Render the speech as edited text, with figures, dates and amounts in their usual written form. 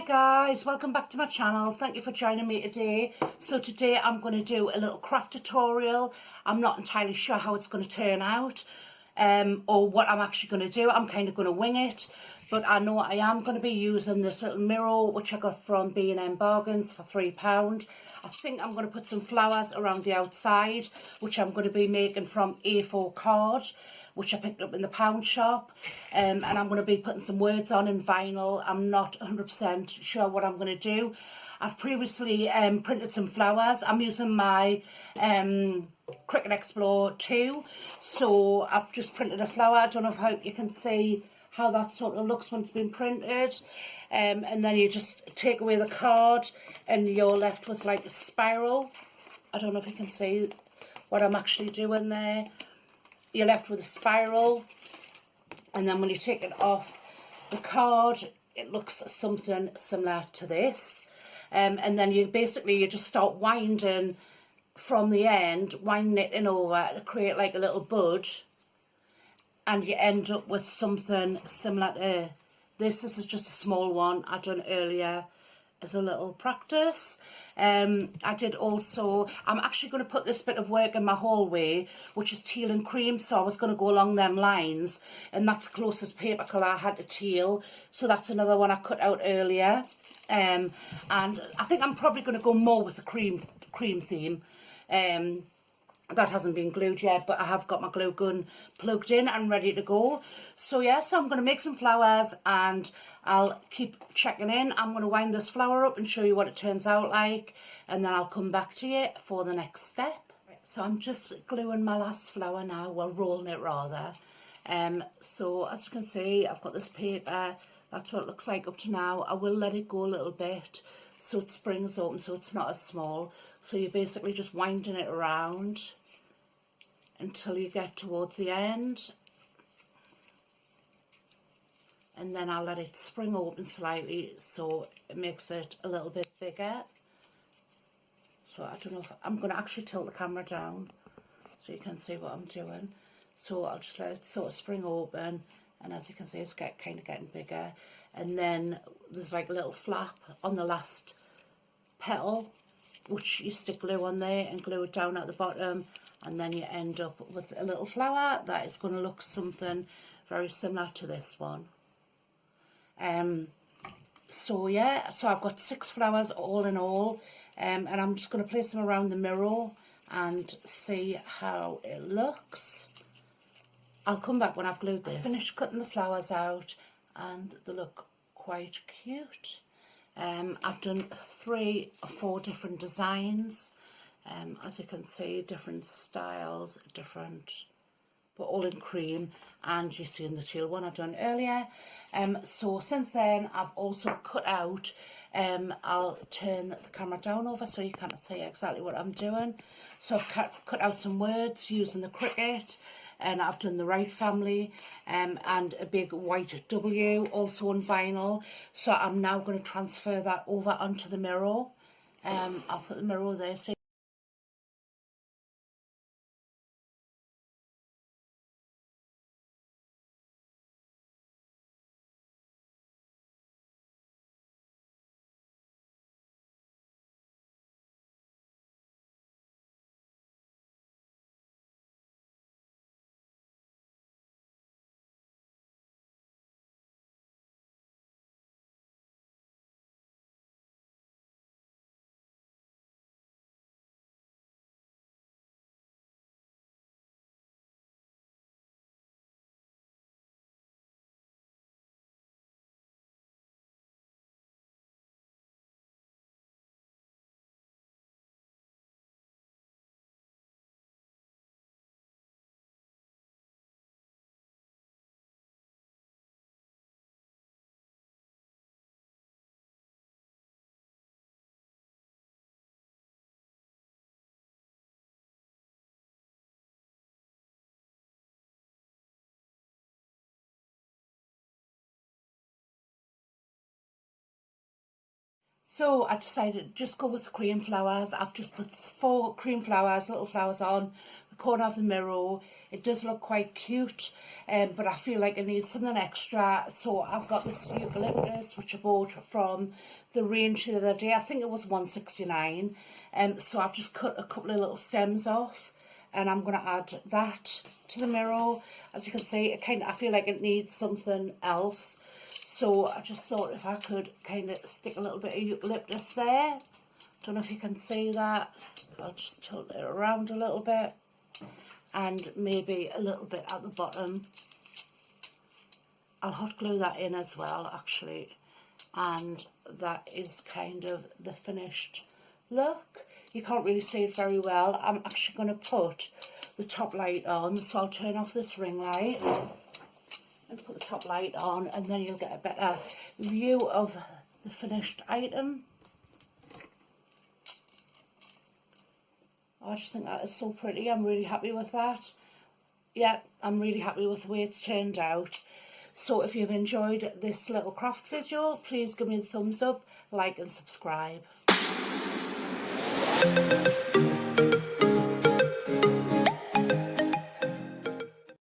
guys, welcome back to my channel. Thank you for joining me today. So today I'm going to do a little craft tutorial. I'm not entirely sure how it's going to turn out or what I'm actually going to do. I'm kind of going to wing it, but I know I am going to be using this little mirror which I got from B&M Bargains for £3. I think I'm going to put some flowers around the outside, which I'm going to be making from A4 card, which I picked up in the pound shop, and I'm going to be putting some words on in vinyl. I'm not 100% sure what I'm going to do. I've previously printed some flowers. I'm using my Cricut Explore 2, so I've just printed a flower. I don't know if you can see how that sort of looks when it's been printed, and then you just take away the card and you're left with like a spiral. I don't know if you can see what I'm actually doing there. You're left with a spiral, and then when you take it off the card it looks something similar to this, and then you just start winding from the end, winding it in over to create like a little bud, and you end up with something similar to this. This is just a small one I done earlier as a little practice. I'm actually going to put this bit of work in my hallway, which is teal and cream, so I was going to go along them lines, and that's the closest paper colour I had to teal, so that's another one I cut out earlier. And I think I'm probably going to go more with the cream theme. That hasn't been glued yet, but I have got my glue gun plugged in and ready to go. So yeah, so I'm going to make some flowers and I'll keep checking in. I'm going to wind this flower up and show you what it turns out like, and then I'll come back to you for the next step. So I'm just gluing my last flower now, well, rolling it rather. So as you can see, I've got this paper. That's what it looks like up to now. I will let it go a little bit so it springs open, so it's not as small. So you're basically just winding it around until you get towards the end, and then I'll let it spring open slightly so it makes it a little bit bigger. So I don't know if I'm going to actually tilt the camera down so you can see what I'm doing. So I'll just let it sort of spring open, and as you can see it's kind of getting bigger, and then there's like a little flap on the last petal which you stick glue on there and glue it down at the bottom, and then you end up with a little flower that is going to look something very similar to this one. So yeah, so I've got 6 flowers all in all, and I'm just going to place them around the mirror and see how it looks. I'll come back when I've glued this. I've finished cutting the flowers out and they look quite cute. I've done 3 or 4 different designs, as you can see, different styles, but all in cream, and you see in the teal one I've done earlier. So since then I've also cut out, I'll turn the camera down over so you can't see exactly what I'm doing. So I've cut out some words using the Cricut, and I've done the right family, and a big white W also on vinyl. So I'm now going to transfer that over onto the mirror. I'll put the mirror there so So I decided to just go with cream flowers. I've just put 4 cream flowers, little flowers on, corner of the mirror. It does look quite cute, but I feel like it needs something extra, so I've got this eucalyptus which I bought from the range the other day. I think it was $1.69, so I've just cut a couple of little stems off, and I'm going to add that to the mirror. As you can see, I feel like it needs something else, so I just thought if I could kind of stick a little bit of eucalyptus there. Don't know if you can see that. I'll just tilt it around a little bit, and maybe a little bit at the bottom. I'll hot glue that in as well, actually, and that is kind of the finished look. You can't really see it very well. I'm actually going to put the top light on, so I'll turn off this ring light and put the top light on, and then you'll get a better view of the finished item. I just think that is so pretty. I'm really happy with that. Yeah, I'm really happy with the way it's turned out. So if you've enjoyed this little craft video, please give me a thumbs up, like and subscribe.